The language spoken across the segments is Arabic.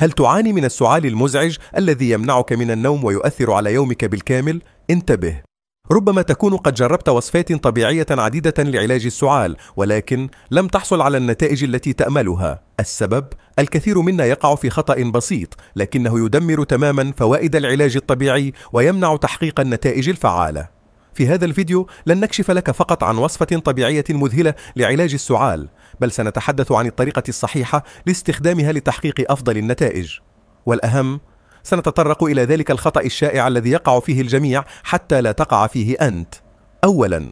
هل تعاني من السعال المزعج الذي يمنعك من النوم ويؤثر على يومك بالكامل؟ انتبه، ربما تكون قد جربت وصفات طبيعية عديدة لعلاج السعال، ولكن لم تحصل على النتائج التي تأملها. السبب؟ الكثير منا يقع في خطأ بسيط، لكنه يدمر تماما فوائد العلاج الطبيعي ويمنع تحقيق النتائج الفعالة. في هذا الفيديو لن نكشف لك فقط عن وصفة طبيعية مذهلة لعلاج السعال، بل سنتحدث عن الطريقة الصحيحة لاستخدامها لتحقيق أفضل النتائج. والأهم، سنتطرق إلى ذلك الخطأ الشائع الذي يقع فيه الجميع حتى لا تقع فيه أنت. أولاً،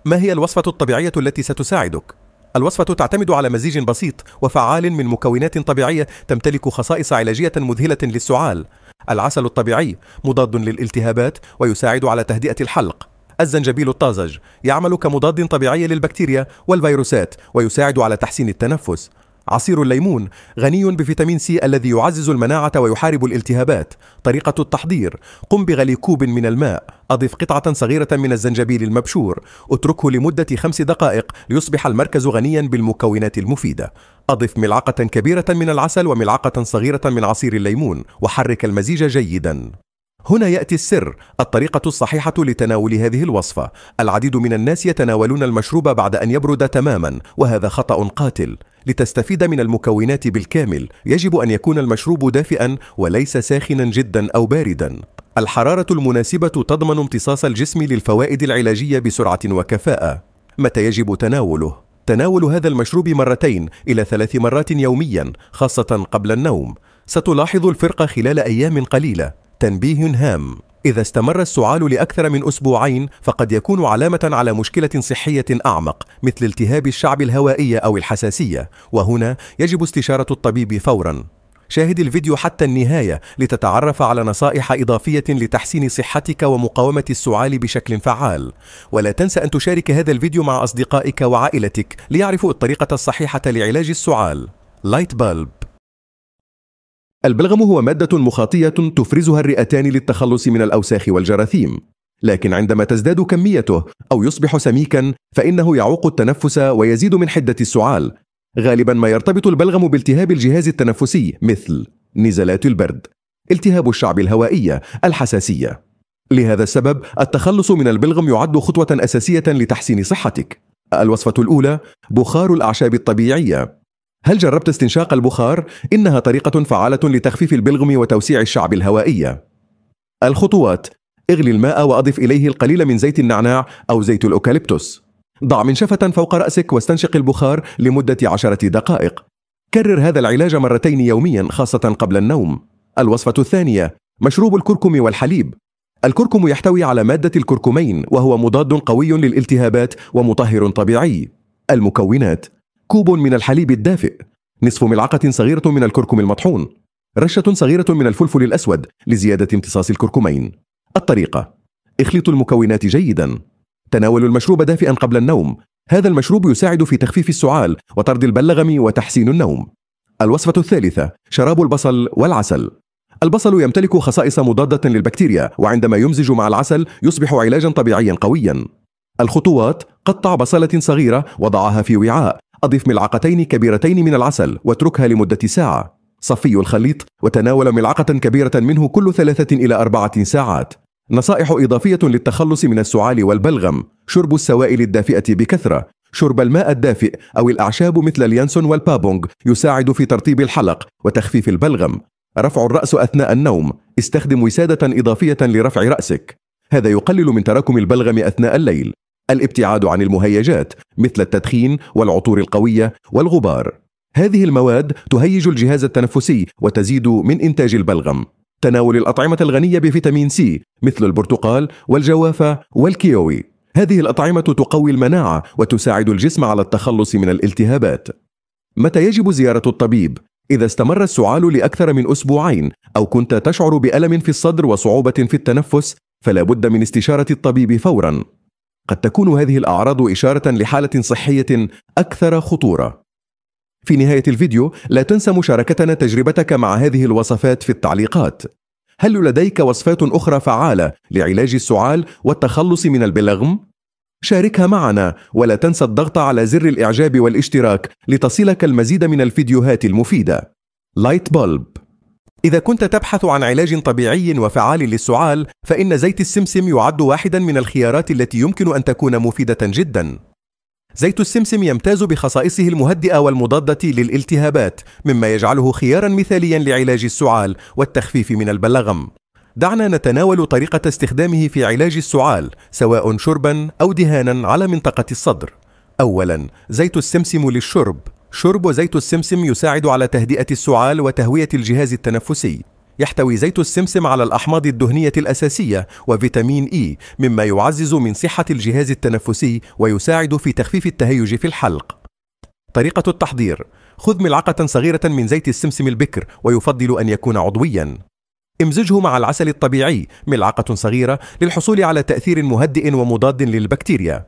ما هي الوصفة الطبيعية التي ستساعدك؟ الوصفة تعتمد على مزيج بسيط وفعال من مكونات طبيعية تمتلك خصائص علاجية مذهلة للسعال. العسل الطبيعي مضاد للالتهابات ويساعد على تهدئة الحلق. الزنجبيل الطازج يعمل كمضاد طبيعي للبكتيريا والفيروسات ويساعد على تحسين التنفس. عصير الليمون غني بفيتامين سي الذي يعزز المناعة ويحارب الالتهابات. طريقة التحضير: قم بغلي كوب من الماء، أضف قطعة صغيرة من الزنجبيل المبشور، اتركه لمدة 5 دقائق ليصبح المركز غنيا بالمكونات المفيدة. أضف ملعقة كبيرة من العسل وملعقة صغيرة من عصير الليمون وحرك المزيج جيدا. هنا يأتي السر، الطريقة الصحيحة لتناول هذه الوصفة. العديد من الناس يتناولون المشروب بعد أن يبرد تماما، وهذا خطأ قاتل. لتستفيد من المكونات بالكامل يجب أن يكون المشروب دافئا وليس ساخنا جدا أو باردا. الحرارة المناسبة تضمن امتصاص الجسم للفوائد العلاجية بسرعة وكفاءة. متى يجب تناوله؟ تناول هذا المشروب 2 إلى 3 مرات يوميا، خاصة قبل النوم. ستلاحظ الفرق خلال أيام قليلة. تنبيه هام: إذا استمر السعال لأكثر من أسبوعين فقد يكون علامة على مشكلة صحية أعمق، مثل التهاب الشعب الهوائية أو الحساسية، وهنا يجب استشارة الطبيب فورا. شاهد الفيديو حتى النهاية لتتعرف على نصائح إضافية لتحسين صحتك ومقاومة السعال بشكل فعال. ولا تنسى أن تشارك هذا الفيديو مع أصدقائك وعائلتك ليعرفوا الطريقة الصحيحة لعلاج السعال. لايت بلب. البلغم هو مادة مخاطية تفرزها الرئتان للتخلص من الأوساخ والجراثيم، لكن عندما تزداد كميته أو يصبح سميكا فإنه يعوق التنفس ويزيد من حدة السعال. غالبا ما يرتبط البلغم بالتهاب الجهاز التنفسي مثل نزلات البرد، التهاب الشعب الهوائية، الحساسية. لهذا السبب التخلص من البلغم يعد خطوة أساسية لتحسين صحتك. الوصفة الأولى: بخار الأعشاب الطبيعية. هل جربت استنشاق البخار؟ إنها طريقة فعالة لتخفيف البلغم وتوسيع الشعب الهوائية. الخطوات: اغلي الماء وأضف إليه القليل من زيت النعناع أو زيت الأوكاليبتوس. ضع منشفة فوق رأسك واستنشق البخار لمدة 10 دقائق. كرر هذا العلاج 2 يوميا، خاصة قبل النوم. الوصفة الثانية: مشروب الكركم والحليب. الكركم يحتوي على مادة الكركمين، وهو مضاد قوي للالتهابات ومطهر طبيعي. المكونات: كوب من الحليب الدافئ، نصف ملعقة صغيرة من الكركم المطحون، رشة صغيرة من الفلفل الأسود لزيادة امتصاص الكركمين. الطريقة: اخلطوا المكونات جيدا. تناولوا المشروب دافئا قبل النوم. هذا المشروب يساعد في تخفيف السعال وطرد البلغم وتحسين النوم. الوصفة الثالثة: شراب البصل والعسل. البصل يمتلك خصائص مضادة للبكتيريا، وعندما يمزج مع العسل يصبح علاجا طبيعيا قويا. الخطوات: قطع بصلة صغيرة وضعها في وعاء، أضف ملعقتين كبيرتين من العسل واتركها لمدة ساعة. صفي الخليط وتناول ملعقة كبيرة منه كل 3 إلى 4 ساعات. نصائح إضافية للتخلص من السعال والبلغم: شرب السوائل الدافئة بكثرة. شرب الماء الدافئ أو الأعشاب مثل اليانسون والبابونج يساعد في ترطيب الحلق وتخفيف البلغم. رفع الرأس أثناء النوم. استخدم وسادة إضافية لرفع رأسك، هذا يقلل من تراكم البلغم أثناء الليل. الابتعاد عن المهيجات مثل التدخين والعطور القوية والغبار. هذه المواد تهيج الجهاز التنفسي وتزيد من إنتاج البلغم. تناول الأطعمة الغنية بفيتامين سي مثل البرتقال والجوافة والكيوي. هذه الأطعمة تقوي المناعة وتساعد الجسم على التخلص من الالتهابات. متى يجب زيارة الطبيب؟ إذا استمر السعال لأكثر من أسبوعين أو كنت تشعر بألم في الصدر وصعوبة في التنفس فلا بد من استشارة الطبيب فورا. قد تكون هذه الأعراض إشارة لحالة صحية أكثر خطورة. في نهاية الفيديو لا تنسى مشاركتنا تجربتك مع هذه الوصفات في التعليقات. هل لديك وصفات أخرى فعالة لعلاج السعال والتخلص من البلغم؟ شاركها معنا، ولا تنسى الضغط على زر الإعجاب والاشتراك لتصلك المزيد من الفيديوهات المفيدة. لايت بلب. إذا كنت تبحث عن علاج طبيعي وفعال للسعال، فإن زيت السمسم يعد واحدا من الخيارات التي يمكن أن تكون مفيدة جدا. زيت السمسم يمتاز بخصائصه المهدئة والمضادة للالتهابات، مما يجعله خيارا مثاليا لعلاج السعال والتخفيف من البلغم. دعنا نتناول طريقة استخدامه في علاج السعال، سواء شربا أو دهانا على منطقة الصدر. أولا، زيت السمسم للشرب. شرب زيت السمسم يساعد على تهدئة السعال وتهوية الجهاز التنفسي. يحتوي زيت السمسم على الأحماض الدهنية الأساسية وفيتامين إي، مما يعزز من صحة الجهاز التنفسي ويساعد في تخفيف التهيج في الحلق. طريقة التحضير: خذ ملعقة صغيرة من زيت السمسم البكر، ويفضل أن يكون عضويا. امزجه مع العسل الطبيعي ملعقة صغيرة للحصول على تأثير مهدئ ومضاد للبكتيريا.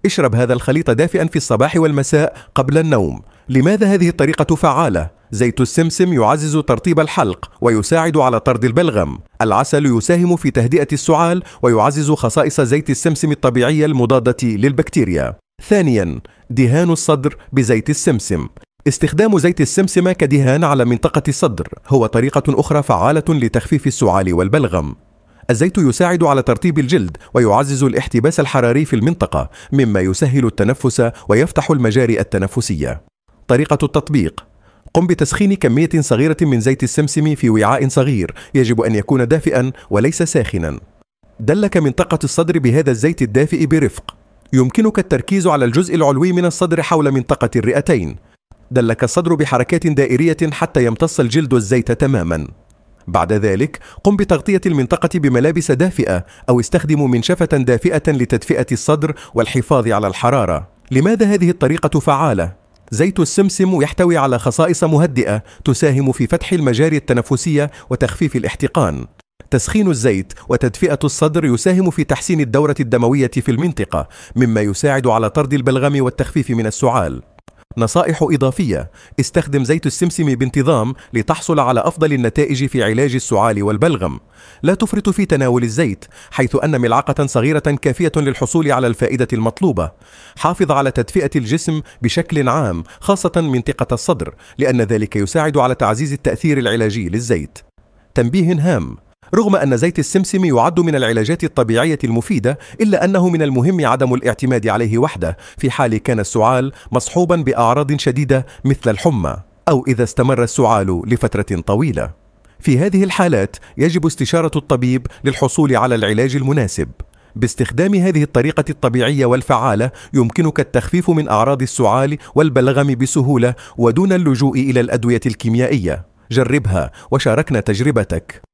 اشرب هذا الخليط دافئا في الصباح والمساء قبل النوم. لماذا هذه الطريقة فعالة؟ زيت السمسم يعزز ترطيب الحلق ويساعد على طرد البلغم. العسل يساهم في تهدئة السعال ويعزز خصائص زيت السمسم الطبيعية المضادة للبكتيريا. ثانيا، دهان الصدر بزيت السمسم. استخدام زيت السمسم كدهان على منطقة الصدر هو طريقة أخرى فعالة لتخفيف السعال والبلغم. الزيت يساعد على ترطيب الجلد ويعزز الاحتباس الحراري في المنطقة، مما يسهل التنفس ويفتح المجاري التنفسية. طريقة التطبيق: قم بتسخين كمية صغيرة من زيت السمسم في وعاء صغير، يجب أن يكون دافئا وليس ساخنا. دلك منطقة الصدر بهذا الزيت الدافئ برفق. يمكنك التركيز على الجزء العلوي من الصدر حول منطقة الرئتين. دلك الصدر بحركات دائرية حتى يمتص الجلد الزيت تماما. بعد ذلك قم بتغطية المنطقة بملابس دافئة أو استخدم منشفة دافئة لتدفئة الصدر والحفاظ على الحرارة. لماذا هذه الطريقة فعالة؟ زيت السمسم يحتوي على خصائص مهدئة تساهم في فتح المجاري التنفسية وتخفيف الاحتقان. تسخين الزيت وتدفئة الصدر يساهم في تحسين الدورة الدموية في المنطقة، مما يساعد على طرد البلغم والتخفيف من السعال. نصائح إضافية: استخدم زيت السمسم بانتظام لتحصل على أفضل النتائج في علاج السعال والبلغم. لا تفرط في تناول الزيت، حيث أن ملعقة صغيرة كافية للحصول على الفائدة المطلوبة. حافظ على تدفئة الجسم بشكل عام، خاصة منطقة الصدر، لأن ذلك يساعد على تعزيز التأثير العلاجي للزيت. تنبيه هام: رغم أن زيت السمسم يعد من العلاجات الطبيعية المفيدة، إلا أنه من المهم عدم الاعتماد عليه وحده في حال كان السعال مصحوبا بأعراض شديدة مثل الحمى، أو إذا استمر السعال لفترة طويلة. في هذه الحالات يجب استشارة الطبيب للحصول على العلاج المناسب. باستخدام هذه الطريقة الطبيعية والفعالة يمكنك التخفيف من أعراض السعال والبلغم بسهولة ودون اللجوء إلى الأدوية الكيميائية. جربها وشاركنا تجربتك.